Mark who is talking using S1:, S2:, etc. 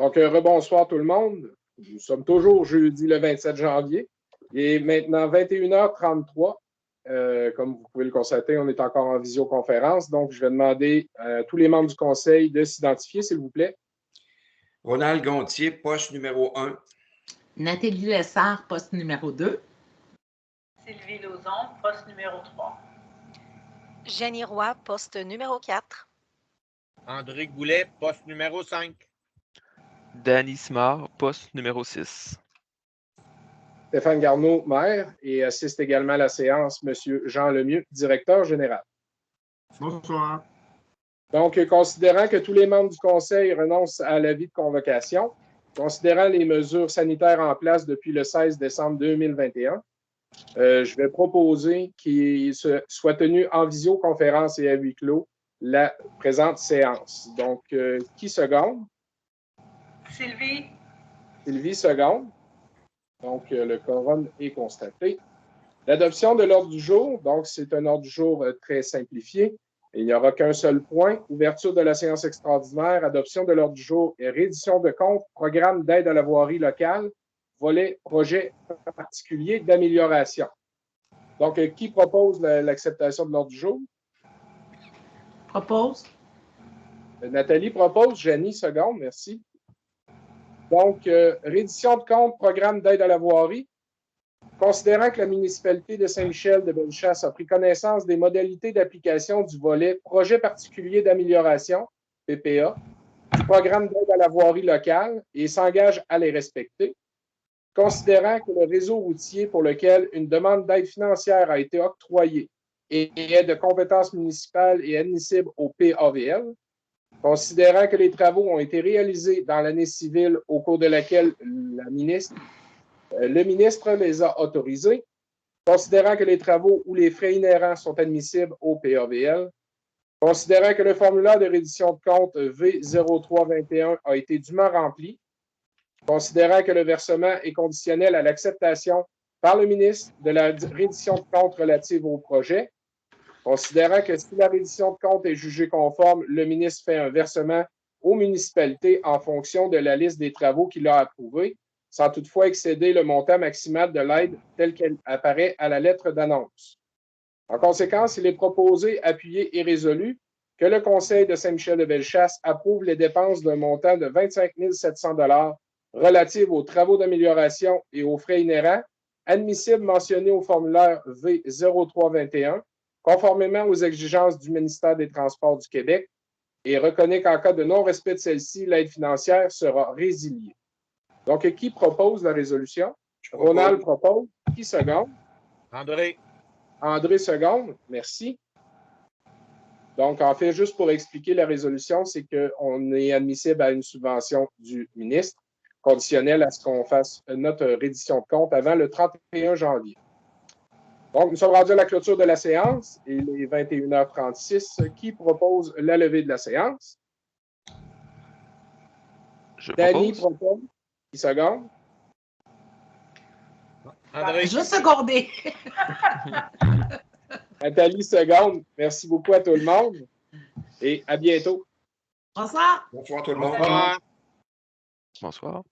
S1: Donc, rebonsoir tout le monde. Nous sommes toujours jeudi le 27 janvier. Il est maintenant 21h33. Comme vous pouvez le constater, on est encore en visioconférence. Donc, je vais demander à tous les membres du conseil de s'identifier, s'il vous plaît.
S2: Ronald Gontier, poste numéro 1.
S3: Nathalie Lessard, poste numéro 2.
S4: Sylvie Lauzon, poste numéro 3.
S5: Jenny Roy, poste numéro 4.
S6: André Goulet, poste numéro 5.
S7: Danny Simard, poste numéro 6.
S1: Stéphane Garneau, maire, et assiste également à la séance M. Jean Lemieux, directeur général.
S8: Bonsoir.
S1: Donc, considérant que tous les membres du conseil renoncent à l'avis de convocation, considérant les mesures sanitaires en place depuis le 16 décembre 2021, je vais proposer qu'il soit tenu en visioconférence et à huis clos la présente séance. Donc, qui seconde?
S4: Sylvie.
S1: Sylvie seconde. Donc, le quorum est constaté. L'adoption de l'ordre du jour, donc c'est un ordre du jour très simplifié. Il n'y aura qu'un seul point. Ouverture de la séance extraordinaire, adoption de l'ordre du jour et réédition de compte, programme d'aide à la voirie locale, volet projet particulier d'amélioration. Donc, qui propose l'acceptation de l'ordre du jour?
S3: Propose.
S1: Nathalie propose. Jenny, seconde. Merci. Donc, réédition de compte, programme d'aide à la voirie. Considérant que la municipalité de Saint-Michel de Bellechasse a pris connaissance des modalités d'application du volet projet particulier d'amélioration, PPA, du programme d'aide à la voirie locale et s'engage à les respecter. Considérant que le réseau routier pour lequel une demande d'aide financière a été octroyée et est de compétence municipale et admissible au PAVL, considérant que les travaux ont été réalisés dans l'année civile au cours de laquelle le ministre les a autorisés, considérant que les travaux ou les frais inhérents sont admissibles au PAVL, considérant que le formulaire de reddition de compte V0321 a été dûment rempli, considérant que le versement est conditionnel à l'acceptation par le ministre de la reddition de compte relative au projet, considérant que si la reddition de compte est jugée conforme, le ministre fait un versement aux municipalités en fonction de la liste des travaux qu'il a approuvés, sans toutefois excéder le montant maximal de l'aide tel qu'elle apparaît à la lettre d'annonce. En conséquence, il est proposé, appuyé et résolu que le Conseil de Saint-Michel de Bellechasse approuve les dépenses d'un montant de 25 700 $ relatives aux travaux d'amélioration et aux frais inhérents, admissibles mentionnés au formulaire V0321, conformément aux exigences du ministère des Transports du Québec, et reconnaît qu'en cas de non-respect de celle-ci, l'aide financière sera résiliée. Donc, qui propose la résolution? Ronald propose. Qui seconde?
S6: André.
S1: André seconde. Merci. Donc, en fait, juste pour expliquer la résolution, c'est qu'on est admissible à une subvention du ministre, conditionnelle à ce qu'on fasse notre reddition de compte avant le 31 janvier. Donc, nous sommes rendus à la clôture de la séance. Il est 21h36. Qui propose la levée de la séance? Danny propose. Qui seconde?
S6: André.
S3: Je vais seconder.
S1: Nathalie seconde. Merci beaucoup à tout le monde et à bientôt.
S3: Bonsoir.
S2: Bonsoir tout le monde.
S6: Bonsoir.
S7: Bonsoir.